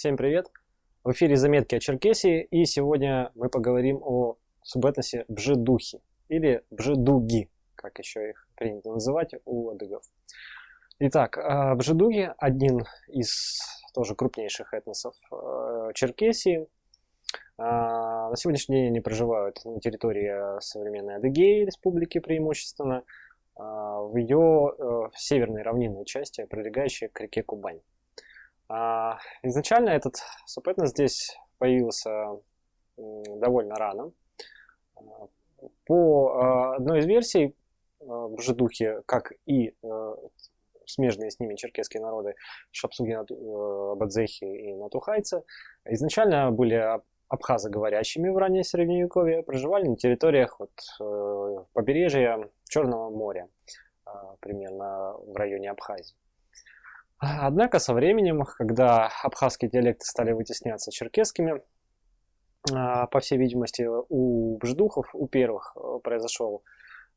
Всем привет! В эфире заметки о Черкесии, и сегодня мы поговорим о субэтносе бжедухи или бжедуги, как еще их принято называть у адыгов. Итак, бжедуги – один из тоже крупнейших этносов Черкесии. На сегодняшний день они проживают на территории современной Адыгеи республики преимущественно, в ее северной равнинной части, прилегающей к реке Кубань. Изначально этот субэтнос здесь появился довольно рано. По одной из версий, бжедухи, как и смежные с ними черкесские народы шапсуги, абадзехи и натухайцы, изначально были абхазоговорящими в раннее средневековье, проживали на территориях побережья Черного моря, примерно в районе Абхазии. Однако со временем, когда абхазские диалекты стали вытесняться черкесскими, по всей видимости, у бжедухов, у первых, произошел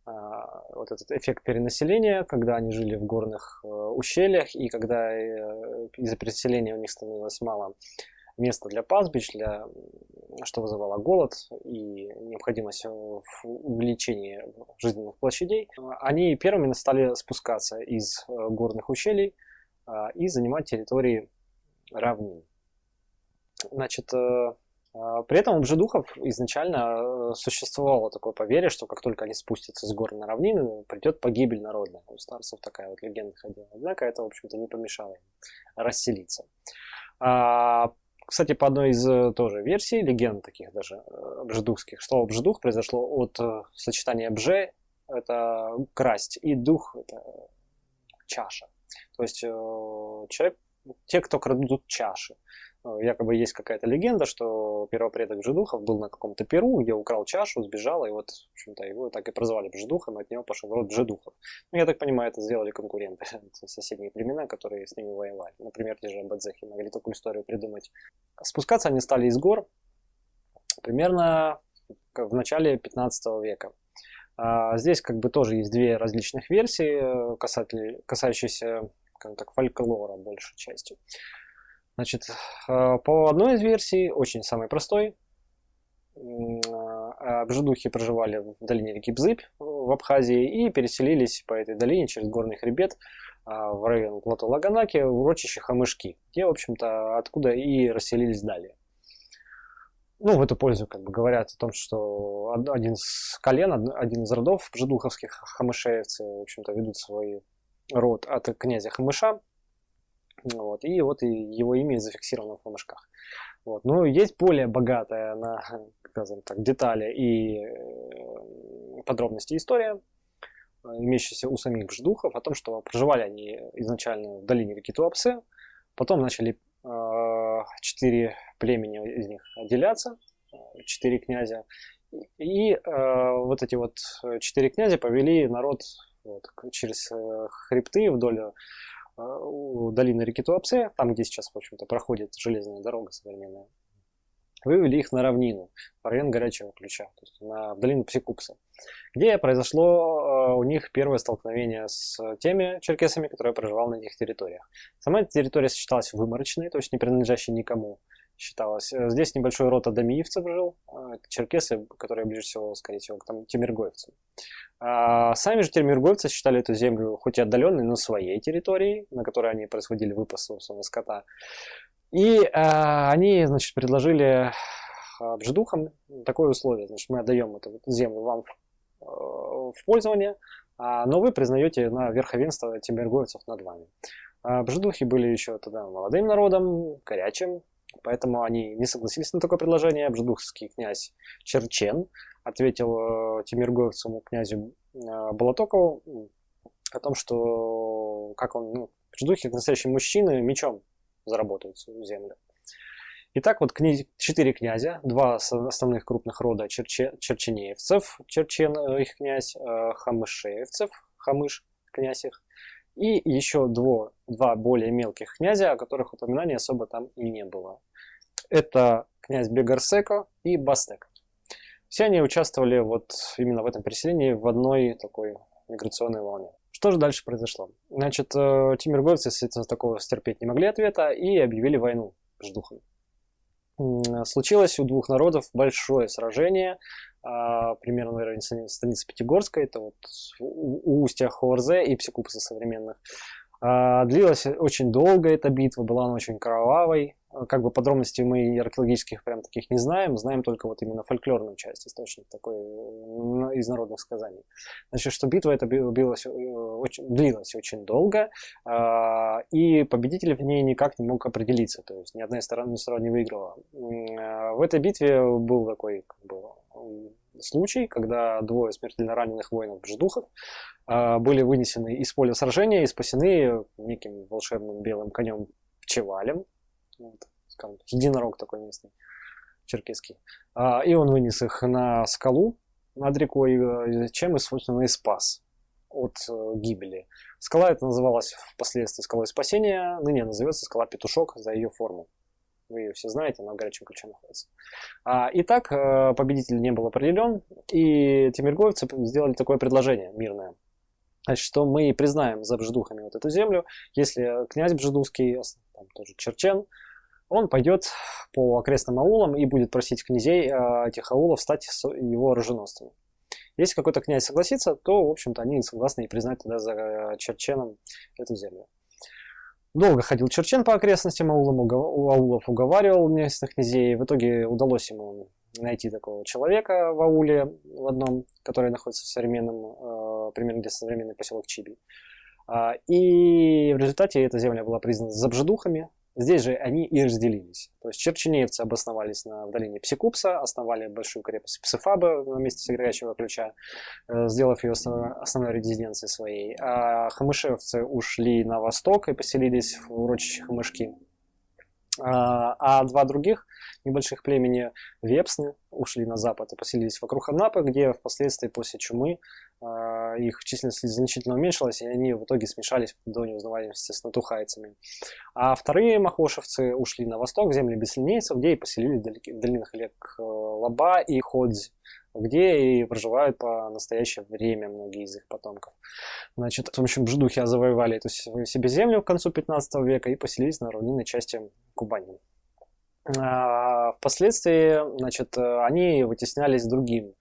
вот этот эффект перенаселения, когда они жили в горных ущельях, и когда из-за переселения у них становилось мало места для пастбищ, что вызывало голод и необходимость в увеличении жизненных площадей, они первыми стали спускаться из горных ущелий и занимать территории равнин. Значит, при этом у бжедухов изначально существовало такое поверье, что как только они спустятся с гор на равнины, придет погибель народная. У старцев такая вот легенда ходила. Однако это, в общем-то, не помешало им расселиться. Кстати, по одной из тоже версий, легенд таких даже бжедухских, что бжедух произошло от сочетания бже, это красть, и дух, это чаша. То есть те, кто крадут чаши. Якобы есть какая-то легенда, что первопредок бжедухов был на каком-то перу, где украл чашу, сбежал, и вот, в общем-то, его так и прозвали бжедухом, и от него пошел род бжедухов. Ну, я так понимаю, это сделали конкуренты, соседние племена, которые с ними воевали. Например, те же абадзехи могли такую историю придумать. Спускаться они стали из гор примерно в начале 15 века. Здесь как бы тоже есть две различных версии, касающиеся, скажем так, фольклора большей частью. Значит, по одной из версий, очень самой простой, бжедухи проживали в долине реки Бзыбь в Абхазии и переселились по этой долине через горный хребет в район плато Лаганаки в урочище Хамышки, где, в общем-то, откуда и расселились далее. Ну, в эту пользу как бы говорят о том, что один из колен, один из родов бжедуховских, хамышеевцы, в общем-то, ведут свой род от князя Хамыша. Вот, и вот его имя зафиксировано в камышках. Вот. Но есть более богатая на, скажем так, детали и подробности история, имеющаяся у самих бжедухов, о том, что проживали они изначально в долине реки Туапсе, потом начали 4 племени из них отделяться, 4 князя, и вот эти вот 4 князя повели народ вот, через хребты вдоль долины реки Туапсе, там, где сейчас, в общем-то, проходит железная дорога современная, вывели их на равнину, в район Горячего Ключа, то есть в долину Псикупса, где произошло у них первое столкновение с теми черкесами, которые проживали на этих территориях. Сама эта территория считалась выморочной, то есть не принадлежащей никому. Считалось. Здесь небольшой род адамиевцев жил, черкесы, которые ближе всего, скорее всего, к тимиргоевцам. Сами же тимиргоевцы считали эту землю хоть и отдаленной, но своей территорией, на которой они производили выпас собственного скота. И они, значит, предложили бжедухам такое условие. Значит, мы отдаем эту землю вам в пользование, но вы признаете на верховенство тимиргоевцев над вами. Бжедухи были еще тогда молодым народом, горячим, поэтому они не согласились на такое предложение. Бжедухский князь Черчен ответил тимиргоевцу князю Балатокову о том, что как он, бжедухи, как настоящие мужчины, мечом заработают свою землю. Итак, вот 4 князя, 2 основных крупных рода черченеевцев, Черчен их князь, хамышеевцев, Хамыш князь их, и еще 2 более мелких князя, о которых упоминаний особо там и не было. Это князь Бегарсеко и Бастек. Все они участвовали вот именно в этом переселении в одной такой миграционной волне. Что же дальше произошло? Значит, тимиргоевцы, естественно, такого стерпеть не могли ответа и объявили войну Ждухами. Случилось у двух народов большое сражение, примерно, наверное, станица Пятигорская, это вот у устья Хорзе и Псикупса современных. Длилась очень долго эта битва, была она очень кровавой. Как бы подробностей мы археологических прям таких не знаем, знаем только вот именно фольклорную часть, источник такой из народных сказаний. Значит, что битва эта длилась очень долго, и победитель в ней никак не мог определиться, то есть ни одна сторона не выиграла. В этой битве был такой как бы случай, когда двое смертельно раненых воинов-ждухов были вынесены из поля сражения и спасены неким волшебным белым конем Пчевалем, вот, скажем, единорог такой местный, черкесский. И он вынес их на скалу над рекой, чем, собственно, и спас от гибели. Скала эта называлась впоследствии скалой спасения, ныне называется скала Петушок за ее форму. Вы ее все знаете, она в Горячем Ключе находится. Итак, победитель не был определен, и тимиргоевцы сделали такое предложение мирное. Значит, что мы признаем за Бжедухами вот эту землю, если князь Бжедухский, там тоже Черчен, он пойдет по окрестным аулам и будет просить князей этих аулов стать его оруженосцами. Если какой-то князь согласится, то, в общем-то, они согласны и признать тогда за Черченом эту землю. Долго ходил Черчен по окрестностям аулов, уговаривал местных князей. В итоге удалось ему найти такого человека в ауле в одном, который находится в современном, примерно где современный поселок Чибий. И в результате эта земля была признана за Бжедухами. Здесь же они и разделились. То есть черченеевцы обосновались в долине Псикупса, основали большую крепость Псефабы на месте Горячего Ключа, сделав ее основной резиденцией своей. А хамышевцы ушли на восток и поселились в урочище Хамышки. А два других небольших племени Вепсны ушли на запад и поселились вокруг Анапы, где впоследствии после чумы их численность значительно уменьшилась, и они в итоге смешались до неузнаваемости с натухайцами. А вторые махошевцы ушли на восток, в земли беслинейцев, где и поселились в долинах рек Лаба и Ходзь, где и проживают по настоящее время многие из их потомков. Значит, в общем, бжедухи завоевали эту себе землю к концу 15 века и поселились на равнинной части Кубани. Впоследствии, значит, они вытеснялись другим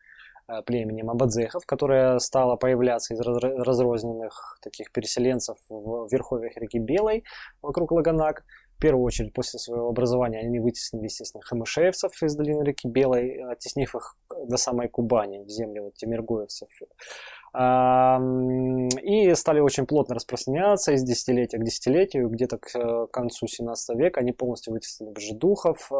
племенем абадзехов, которое стало появляться из разрозненных таких переселенцев в верховьях реки Белой вокруг Лаганак. В первую очередь, после своего образования они вытеснили, естественно, хамышеевцев из долины реки Белой, оттеснив их до самой Кубани, в земли вот тимиргоевцев. И стали очень плотно распространяться из десятилетия к десятилетию. Где-то к концу 17 века они полностью вытеснили бжедухов,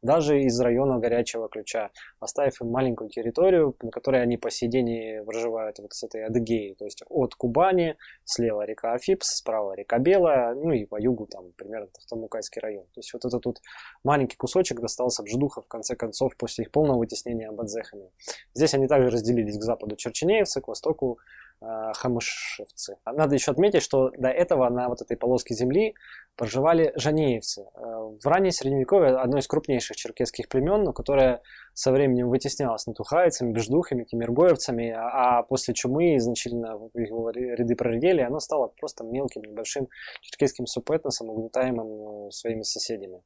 даже из района Горячего Ключа, оставив им маленькую территорию, на которой они по сей день проживают вот с этой Адыгеей. То есть от Кубани, слева река Афипс, справа река Белая, ну и по югу там примерно Тахтамукайский район. То есть вот этот тут маленький кусочек достался бжедухов в конце концов после их полного вытеснения абадзехами. Здесь они также разделились к западу черченеевцы, к востоку хамышевцы. Надо еще отметить, что до этого на вот этой полоске земли проживали жанеевцы. В раннее средневековье одно из крупнейших черкесских племен, но которое со временем вытеснялось натухайцами, бжедухами, тимиргоевцами, а после чумы значительно его ряды проредели, оно стало просто мелким, небольшим черкесским субэтносом, угнетаемым своими соседями.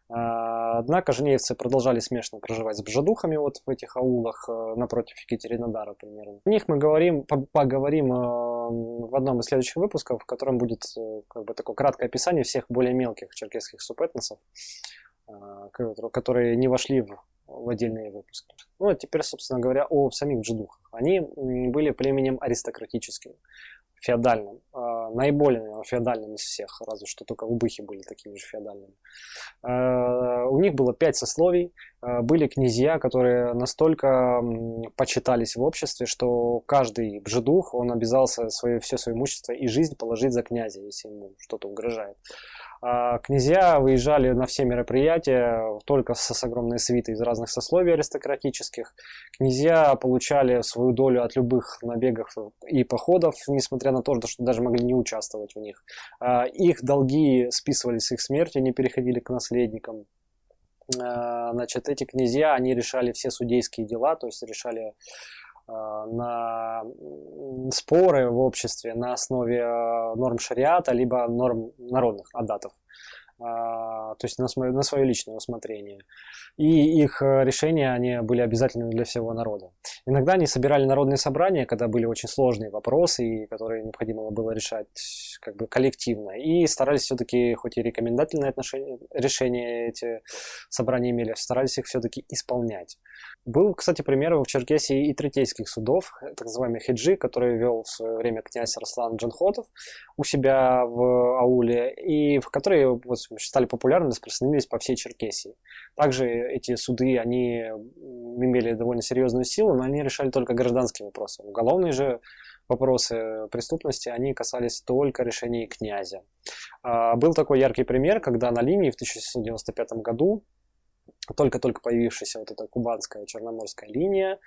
Однако жанеевцы продолжали смешно проживать с бжедухами вот в этих аулах напротив Екатеринодара примерно. О них мы поговорим в одном из следующих выпусков, в котором будет как бы такое краткое описание всех более мелких черкесских субэтносов, которые не вошли в отдельные выпуски. Ну а теперь, собственно говоря, о самих бжедухах. Они были племенем аристократическим, феодальным, наиболее феодальным из всех, разве что только убыхи были такими же феодальными. У них было 5 сословий, были князья, которые настолько почитались в обществе, что каждый бжедух, он обязался все свое имущество и жизнь положить за князя, если ему что-то угрожает. Князья выезжали на все мероприятия только с огромной свитой из разных сословий аристократических. Князья получали свою долю от любых набегов и походов, несмотря на то, что даже могли не участвовать в них. Их долги списывались с их смертью, не переходили к наследникам. Значит, эти князья, они решали все судейские дела, то есть решали на споры в обществе на основе норм шариата, либо норм народных адатов. то есть на свое личное усмотрение. И их решения, они были обязательны для всего народа. Иногда они собирали народные собрания, когда были очень сложные вопросы, которые необходимо было решать как бы коллективно. И старались все-таки, хоть и рекомендательные решения эти собрания имели, старались их все-таки исполнять. Был, кстати, пример в Черкесии и третейских судов, так называемый хиджи, который вел в свое время князь Арслан Джанхотов у себя в ауле, и в которые вот, стали популярны, распространились по всей Черкесии. Также эти суды, они имели довольно серьезную силу, но они решали только гражданские вопросы. Уголовные же вопросы преступности, они касались только решений князя. Был такой яркий пример, когда на линии в 1695 году только-только появившаяся вот эта кубанская черноморская линия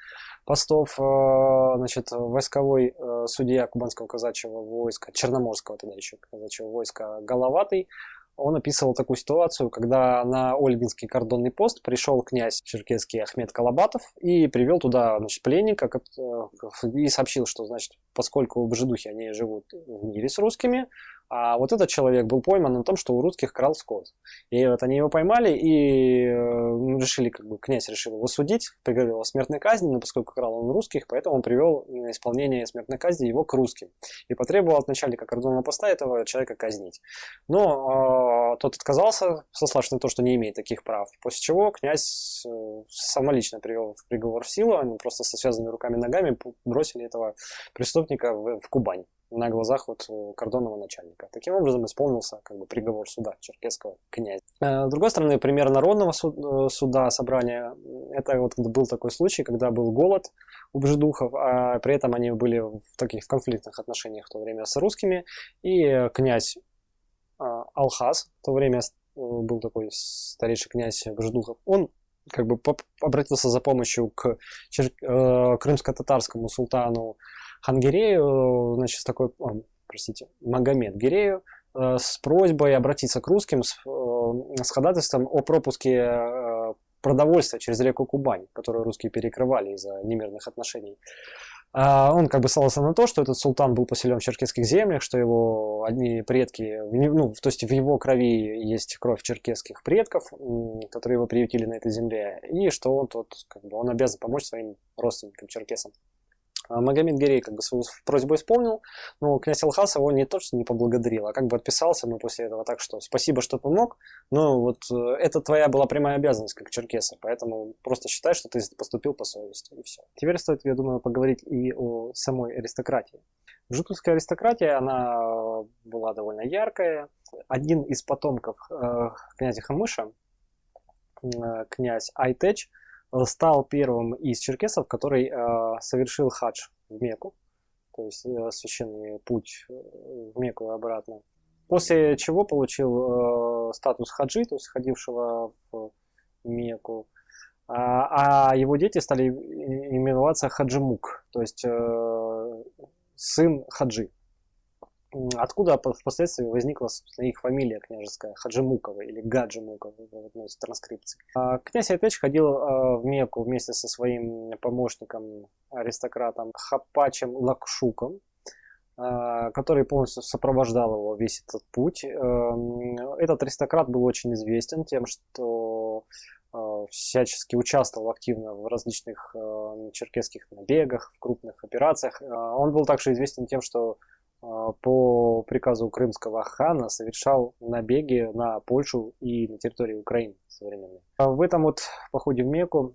постов, значит, войсковой судья кубанского казачьего войска, черноморского тогда еще казачьего войска Головатый, он описывал такую ситуацию, когда на Ольгинский кордонный пост пришел князь черкесский Ахмед Колобатов и привел туда, значит, пленника и сообщил, что, значит, поскольку бжедухи, они живут в мире с русскими, а вот этот человек был пойман на том, что у русских крал скот. И вот они его поймали и решили, как бы, князь решил его судить, приговорил его к смертной казни, но поскольку крал он русских, поэтому он привел на исполнение смертной казни его к русским. И потребовал от начальника кордонного поста этого человека казнить. Но тот отказался, сославшись на то, что не имеет таких прав. После чего князь самолично привел приговор в силу, они просто со связанными руками и ногами бросили этого преступника в Кубань на глазах вот кордонного начальника. Таким образом исполнился, как бы, приговор суда черкесского князя. С другой стороны, пример народного суда, собрания, это вот был такой случай, когда был голод у бжедухов, а при этом они были в таких конфликтных отношениях в то время с русскими, и князь Алхаз, в то время был такой старейший князь бжедухов, он как бы обратился за помощью к крымско-татарскому султану Хангирею, значит, Магомед Гирею, с просьбой обратиться к русским с ходатайством о пропуске продовольствия через реку Кубань, которую русские перекрывали из-за немирных отношений. Он как бы ссылался на то, что этот султан был поселен в черкесских землях, что его одни предки, ну, то есть в его крови есть кровь черкесских предков, которые его приютили на этой земле, и что он тут, как бы, он обязан помочь своим родственникам черкесам. Магомед Гирей как бы свою просьбу исполнил, но князь Алхаз его не то, что не поблагодарил, а как бы отписался ему после этого так, что спасибо, что помог, но вот это твоя была прямая обязанность как черкеса, поэтому просто считай, что ты поступил по совести, и все. Теперь стоит, я думаю, поговорить и о самой аристократии. Жуковская аристократия, она была довольно яркая. Один из потомков князя Хамыша, князь Айтеч, стал первым из черкесов, который совершил хадж в Мекку, то есть священный путь в Мекку и обратно. После чего получил статус хаджи, то есть ходившего в Мекку, а его дети стали именоваться Хаджимук, то есть сын хаджи. Откуда впоследствии возникла, собственно, их фамилия княжеская, Хаджимукова или Гаджимукова в одной из транскрипций. Князь Айтеч ходил в Мекку вместе со своим помощником, аристократом Хапачем Лакшуком, который полностью сопровождал его весь этот путь. Этот аристократ был очень известен тем, что всячески участвовал активно в различных черкесских набегах, в крупных операциях. Он был также известен тем, что по приказу крымского хана совершал набеги на Польшу и на территории Украины современной. В этом вот походе в Мекку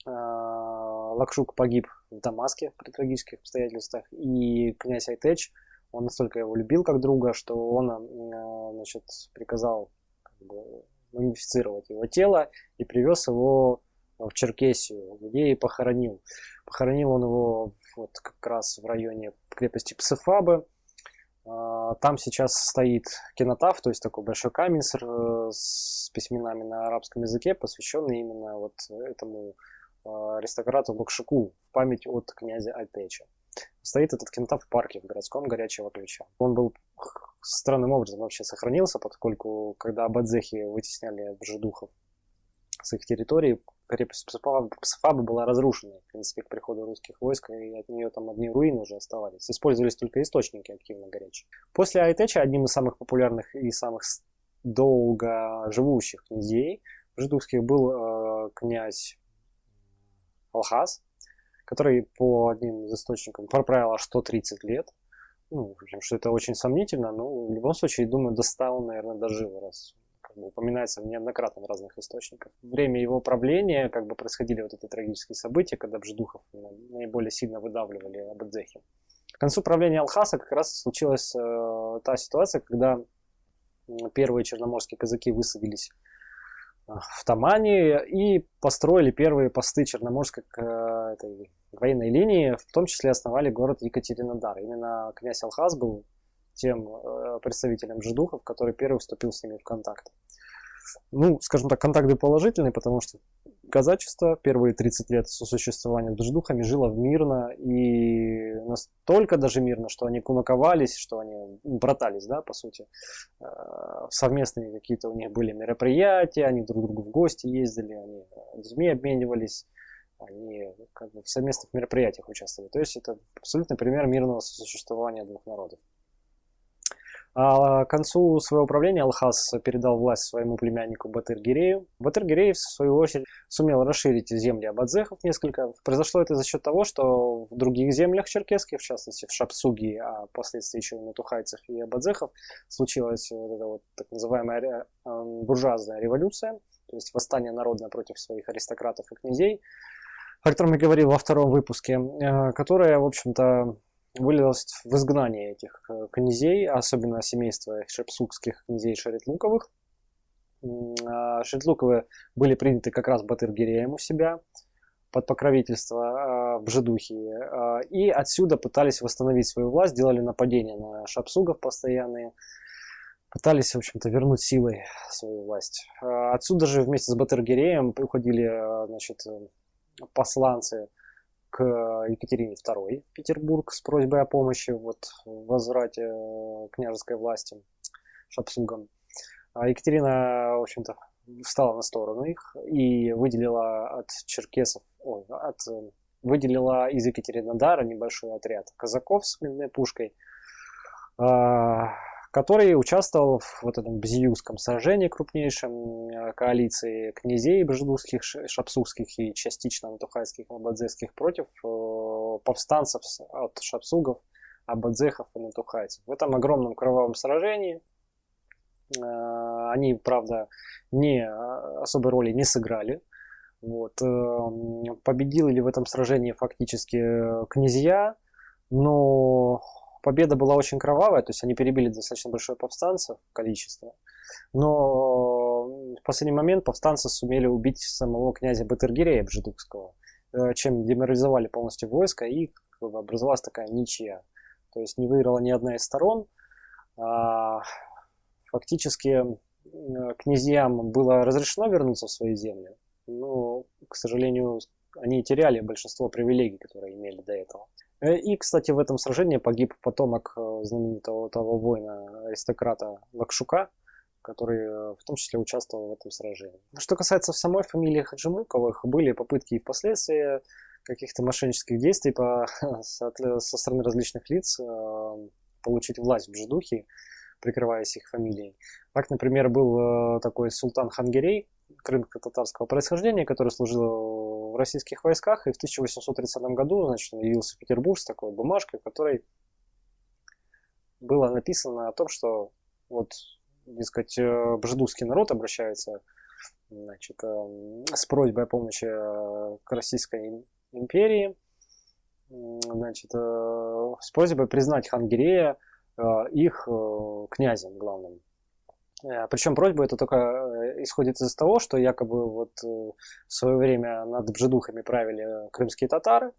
Лакшук погиб в Дамаске при трагических обстоятельствах, и князь Айтеч, он настолько его любил как друга, что он, значит, приказал, как бы, мумифицировать его тело и привез его в Черкесию, где и похоронил. Похоронил он его вот как раз в районе крепости Псефабы. Там сейчас стоит кинотаф, то есть такой большой камень с письменами на арабском языке, посвященный именно вот этому аристократу Лакшуку в память от князя Айтеча. Стоит этот кинотаф в парке в городском Горячего Ключа. Он был странным образом вообще сохранился, поскольку когда абадзехи вытесняли бжедухов с их территории, крепость Псефабы была разрушена, в принципе, к приходу русских войск, и от нее там одни руины уже оставались. Использовались только источники активно горячие. После Айтеча одним из самых популярных и самых долго живущих князей бжедухских был князь Алхас, который по одним из источников проправил аж 130 лет. Ну, в общем, что это очень сомнительно, но в любом случае, думаю, достал, наверное, дожил, раз как бы упоминается неоднократно в разных источниках. Время его правления как бы происходили вот эти трагические события, когда бжедухов наиболее сильно выдавливали абадзехи. К концу правления Алхаса как раз случилась та ситуация, когда первые черноморские казаки высадились в Тамане и построили первые посты Черноморской этой военной линии, в том числе основали город Екатеринодар. Именно князь Алхас был тем представителем жидухов, который первый вступил с ними в контакт. Ну, скажем так, контакт был положительный, потому что казачество первые 30 лет сосуществования с жидухами жило мирно, и настолько даже мирно, что они кумаковались, что они братались, да, по сути. Совместные какие-то у них были мероприятия, они друг к другу в гости ездили, они детьми обменивались, они как бы в совместных мероприятиях участвовали. То есть это абсолютный пример мирного сосуществования двух народов. А к концу своего правления Алхас передал власть своему племяннику Батыр-Гирею. Батыр-Гирей, в свою очередь, сумел расширить земли абадзехов несколько. Произошло это за счет того, что в других землях черкесских, в частности в Шапсуге, а впоследствии еще и на Тухайцах и абадзехах, случилась вот эта вот так называемая буржуазная революция, то есть восстание народное против своих аристократов и князей, о котором я говорил во втором выпуске, которое, в общем-то, вылилось в изгнание этих князей, особенно семейства шапсугских князей Шеретлуковых. Шеретлуковы были приняты как раз Батыр-Гиреем у себя под покровительство бжедухи, и отсюда пытались восстановить свою власть, делали нападения на шапсугов постоянные, пытались, в общем-то, вернуть силой свою власть. Отсюда же вместе с Батыр-Гиреем уходили, значит, посланцы к Екатерине II в Петербург с просьбой о помощи вот, в возврате княжеской власти шапсугам. Екатерина, в общем-то, встала на сторону их и выделила от черкесов, выделила из Екатеринодара небольшой отряд казаков с минной пушкой, который участвовал в вот этом Бзиюзском сражении, крупнейшем коалиции князей бжедухских, шапсугских и частично натухайских и абадзехских против повстанцев от шапсугов, абадзехов и натухайцев. В этом огромном кровавом сражении они, правда, особой роли не сыграли. Вот. Победили в этом сражении фактически князья, но победа была очень кровавая, то есть они перебили достаточно большое повстанцев, количество. Но в последний момент повстанцы сумели убить самого князя Батыр-Гирея бжедухского, чем деморализовали полностью войско, и образовалась такая ничья. То есть не выиграла ни одна из сторон. Фактически князьям было разрешено вернуться в свои земли, но, к сожалению, они теряли большинство привилегий, которые имели до этого. И, кстати, в этом сражении погиб потомок знаменитого того воина-аристократа Лакшука, который в том числе участвовал в этом сражении. Что касается самой фамилии Хаджимуковых, были попытки и впоследствии каких-то мошеннических действий со стороны различных лиц получить власть в бжедухе, прикрываясь их фамилией. Так, например, был такой султан Хангерей, крымско-татарского происхождения, который служил в российских войсках, и в 1830 году, значит, он явился в Петербург с такой бумажкой, в которой было написано о том, что вот, дескать, бжедухский народ обращается, значит, с просьбой о помощи к Российской империи, значит, с просьбой признать Хангерея их князем главным. Причем просьба это только исходит из того, что якобы вот в свое время над бжедухами правили крымские татары,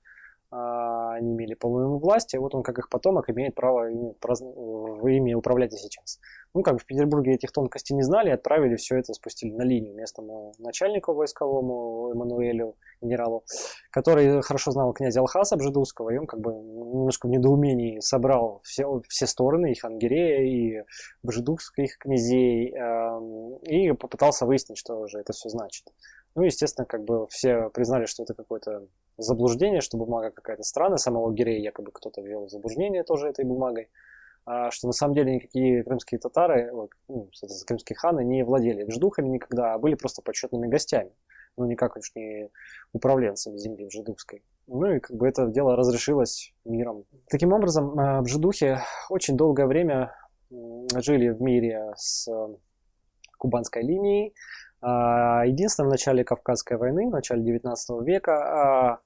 они имели полную власть, и вот он как их потомок имеет право ими управлять и сейчас. Ну, как бы в Петербурге этих тонкостей не знали, отправили все это, спустили на линию местному начальнику войсковому Эммануэлю, генералу, который хорошо знал князя Алхаса бжедухского, и он как бы немножко в недоумении собрал все стороны, и Хангерея, и бжедухских князей, и попытался выяснить, что же это все значит. Ну, естественно, как бы все признали, что это какое-то заблуждение, что бумага какая-то странная. Самого Гирея якобы кто-то ввел в заблуждение тоже этой бумагой. что на самом деле никакие крымские татары, ну, соответственно, крымские ханы не владели бжедухами никогда, а были просто почетными гостями. Ну, никак уж не управленцами земли бжедухской. Ну и как бы это дело разрешилось миром. Таким образом, бжедухи очень долгое время жили в мире с Кубанской линией. Единственное, в начале Кавказской войны, в начале 19 века,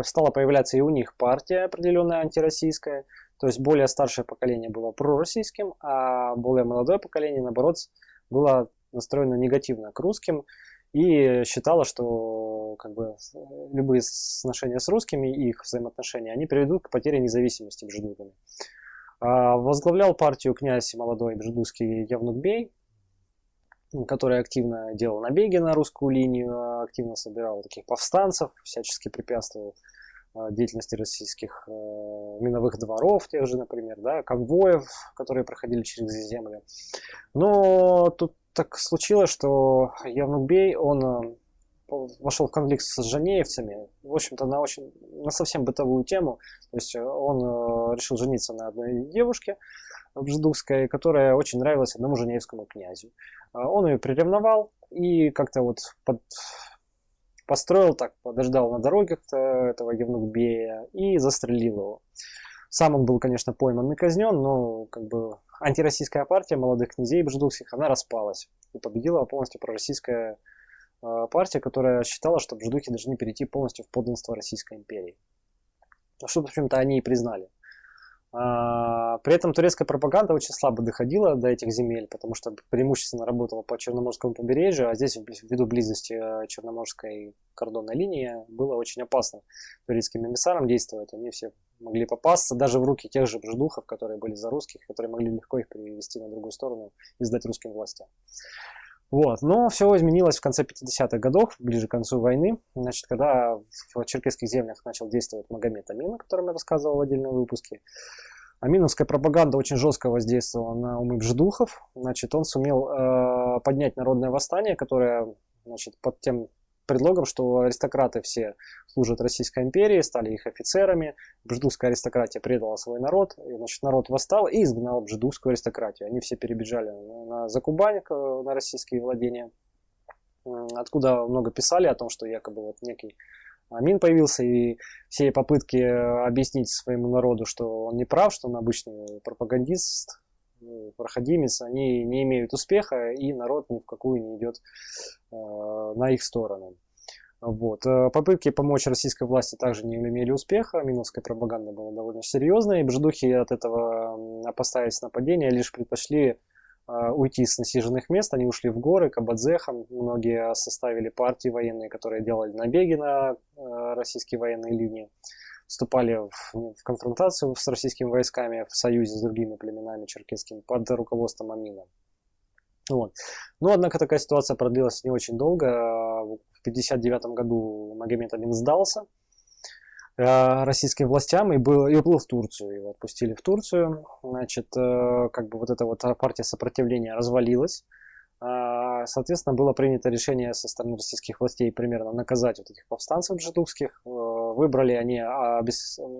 стала появляться и у них партия определенная антироссийская. То есть более старшее поколение было пророссийским, а более молодое поколение, наоборот, было настроено негативно к русским и считало, что как бы любые сношения с русскими и их взаимоотношения, они приведут к потере независимости бжедуками. Возглавлял партию князь молодой бжедукский Явнук-бей, который активно делал набеги на русскую линию, активно собирал таких повстанцев, всячески препятствовал деятельности российских миновых дворов, тех же, например, да, конвоев, которые проходили через земли. Но тут так случилось, что Явнук-бей, он вошел в конфликт с жанеевцами, в общем-то, на совсем бытовую тему. То есть он решил жениться на одной девушке бжедукской, которая очень нравилась одному жанеевскому князю. Он ее приревновал и как-то вот построил так, подождал на дороге этого Явнук-бея и застрелил его. Сам он был, конечно, пойман и казнен, но как бы антироссийская партия молодых князей бжедукских, она распалась и победила полностью пророссийская партия, которая считала, что бжедухи должны перейти полностью в подданство Российской империи. Что, в общем-то, они и признали. При этом турецкая пропаганда очень слабо доходила до этих земель, потому что преимущественно работала по Черноморскому побережью, а здесь ввиду близости Черноморской кордонной линии было очень опасно турецким эмиссарам действовать. Они все могли попасться даже в руки тех же бжедухов, которые были за русских, которые могли легко их перевести на другую сторону и сдать русским властям. Вот. Но все изменилось в конце 50-х годов, ближе к концу войны, значит, когда в черкесских землях начал действовать Магомед Амин, о котором я рассказывал в отдельном выпуске. Аминовская пропаганда очень жестко воздействовала на умы бжедухов. Значит, он сумел поднять народное восстание, которое, значит, под тем предлогом, что аристократы все служат Российской империи, стали их офицерами, бжедухская аристократия предала свой народ, и, значит, народ восстал и изгнал бжедухскую аристократию. Они все перебежали за Кубань, на российские владения, откуда много писали о том, что якобы вот некий Амин появился, и все попытки объяснить своему народу, что он не прав, что он обычный пропагандист, проходимец, они не имеют успеха, и народ ни в какую не идет на их сторону. Вот. Попытки помочь российской власти также не имели успеха, аминовская пропаганда была довольно серьезной, и бжедухи от этого, опасаясь нападения, лишь предпочли уйти с насиженных мест, они ушли в горы, к Абадзехам, многие составили партии военные, которые делали набеги на российские военные линии, вступали в конфронтацию с российскими войсками в союзе с другими племенами черкесскими под руководством Амина. Вот. Но, однако, такая ситуация продлилась не очень долго. В 1959 году Магомед Амин сдался российским властям и уплыл в Турцию. Его отпустили в Турцию. Значит, как бы вот эта вот партия сопротивления развалилась. Соответственно, было принято решение со стороны российских властей примерно наказать вот этих повстанцев бжедухских. Выбрали они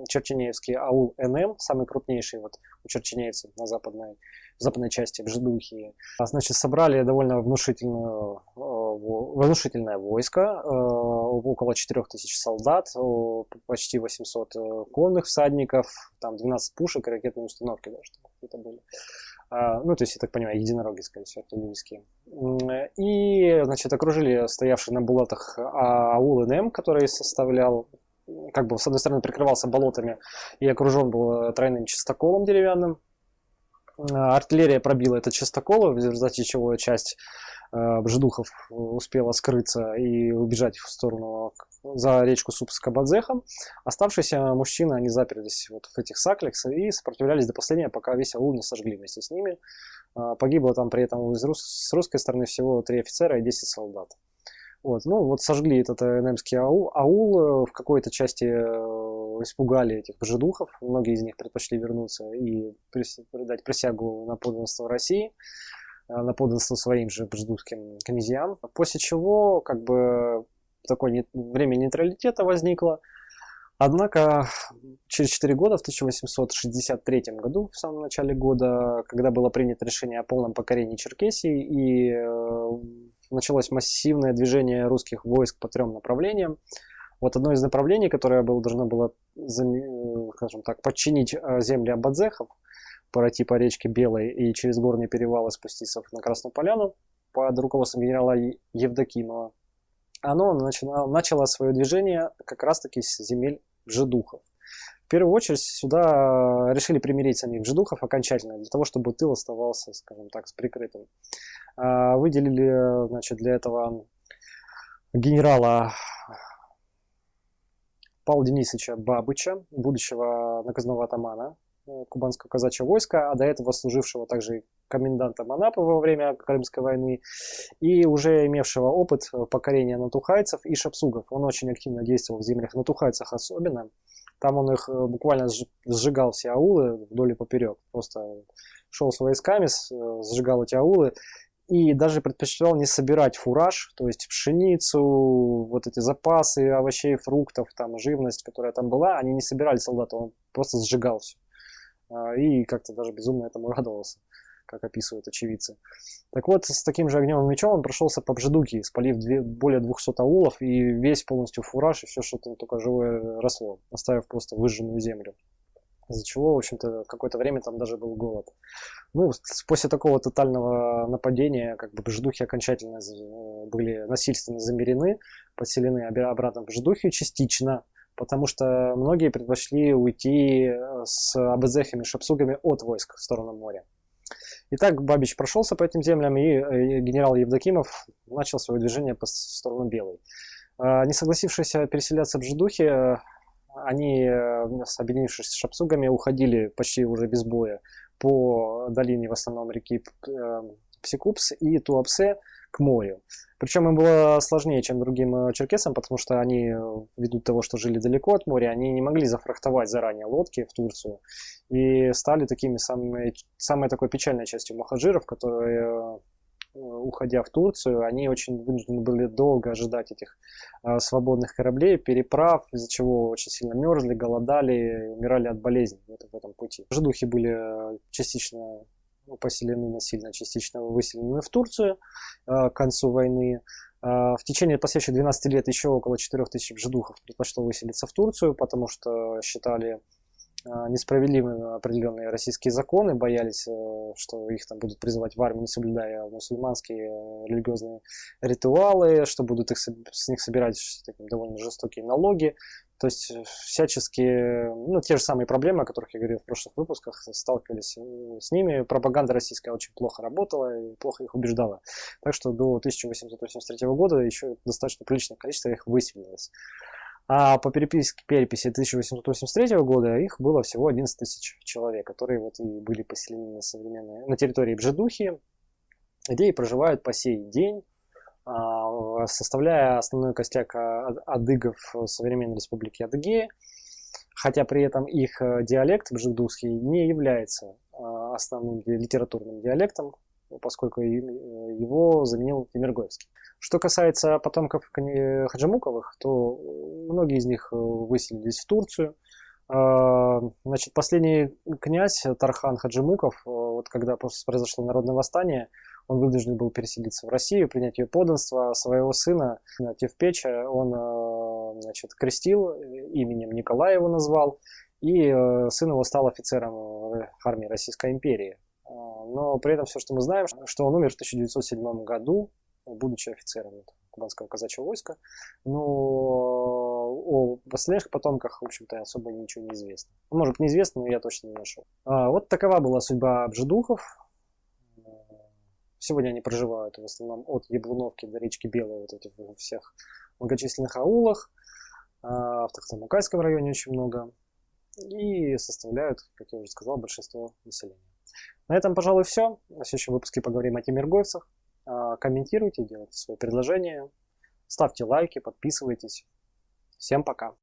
черченеевский аул НМ, самый крупнейший вот у черченеевцев на западной части бжедухи. Значит, собрали довольно внушительное войско, около 4000 солдат, почти 800 конных всадников, там 12 пушек и ракетные установки даже какие-то были. Ну, то есть, я так понимаю, единороги, скорее всего, артиллерийские. И, значит, окружили стоявший на булатах аул НМ, который составлял, как бы, с одной стороны, прикрывался болотами и окружен был тройным частоколом деревянным. Артиллерия пробила этот частокол, в результате чего часть бжедухов успела скрыться и убежать в сторону за речку Супс к Абадзехам. Оставшиеся мужчины, они заперлись вот в этих саклях и сопротивлялись до последнего, пока весь аул не сожгли вместе с ними. Погибло там при этом с русской стороны всего 3 офицера и 10 солдат. Вот. Ну вот сожгли этот НМский аул, в какой-то части испугали этих бжедухов, многие из них предпочли вернуться и дать присягу на подданство России, на подданство своим же бжедухским князьям, после чего как бы такое время нейтралитета возникло. Однако через 4 года, в 1863 году, в самом начале года, когда было принято решение о полном покорении Черкесии и началось массивное движение русских войск по 3 направлениям, вот одно из направлений, которое должно было, скажем так, подчинить земли абадзехов, пройти по речке Белой и через горные перевалы спуститься на Красную Поляну под руководством генерала Евдокимова, оно начало свое движение как раз-таки с земель бжедухов. В первую очередь сюда решили примирить самих бжедухов окончательно, для того, чтобы тыл оставался, скажем так, с прикрытым. Выделили, значит, для этого генерала Павла Денисовича Бабыча, будущего наказного атамана кубанского казачьего войска, а до этого служившего также комендантом Анапы во время Крымской войны и уже имевшего опыт покорения натухайцев и шапсугов. Он очень активно действовал в землях натухайцев особенно. Там он их буквально сжигал все аулы вдоль и поперек. Просто шел с войсками, сжигал эти аулы и даже предпочитал не собирать фураж, то есть пшеницу, вот эти запасы овощей, фруктов, там, живность, которая там была, они не собирали солдаты, он просто сжигал все. И как-то даже безумно этому радовался, как описывают очевидцы. Так вот, с таким же огневым мечом он прошелся по Бжедуке, спалив более 200 аулов и весь полностью фураж и все, что там только живое росло, оставив просто выжженную землю. Из-за чего, в общем-то, какое-то время там даже был голод. Ну, после такого тотального нападения, как бы Бжедухи окончательно были насильственно замерены, поселены обратно в Бжедухи частично, потому что многие предпочли уйти с абазехами, шапсугами от войск в сторону моря. Итак, Бабич прошелся по этим землям, и генерал Евдокимов начал свое движение в сторону Белой. Не согласившиеся переселяться в Бжедухи, они, объединившись с шапсугами, уходили почти уже без боя по долине, в основном реки Псикупс и Туапсе, к морю. Причем им было сложнее, чем другим черкесам, потому что они, ввиду того, что жили далеко от моря, они не могли зафрахтовать заранее лодки в Турцию и стали самой такой печальной частью мухаджиров, которые, уходя в Турцию, они очень вынуждены были долго ожидать этих свободных кораблей, переправ, из-за чего очень сильно мерзли, голодали, умирали от болезней в этом пути. Жидухи были частично поселены насильно, частично выселены в Турцию к концу войны. В течение последующих 12 лет еще около 4000 бжедухов предпочло выселиться в Турцию, потому что считали несправедливыми определенные российские законы, боялись, что их там будут призывать в армию, не соблюдая мусульманские религиозные ритуалы, что будут с них собирать такие довольно жестокие налоги. То есть всячески, те же самые проблемы, о которых я говорил в прошлых выпусках, сталкивались с ними. Пропаганда российская очень плохо работала и плохо их убеждала. Так что до 1883 года еще достаточно приличное количество их выселилось. А по переписи 1883 года их было всего 11 тысяч человек, которые вот и были поселены на территории Бжедухи, где и проживают по сей день, составляя основной костяк адыгов современной республики Адыгея, хотя при этом их диалект бжедухский не является основным литературным диалектом, поскольку его заменил Темиргоевский. Что касается потомков Хаджимуковых, то многие из них выселились в Турцию. Значит, последний князь Тархан Хаджимуков, вот когда произошло народное восстание, он вынужден был переселиться в Россию, принять ее подданство. Своего сына Тевпеча он, значит, крестил, именем Николая его назвал, и сын его стал офицером армии Российской империи. Но при этом все, что мы знаем, что он умер в 1907 году, будучи офицером кубанского казачьего войска. Но о последних потомках, в общем-то, особо ничего не известно. Может, неизвестно, но я точно не нашел. Вот такова была судьба бжедухов. Сегодня они проживают в основном от Яблуновки до речки Белой, вот этих всех многочисленных аулах. В Тахтамукайском районе очень много. И составляют, как я уже сказал, большинство населения. На этом, пожалуй, все. В следующем выпуске поговорим о темиргоевцах. Комментируйте, делайте свои предложения, ставьте лайки, подписывайтесь. Всем пока!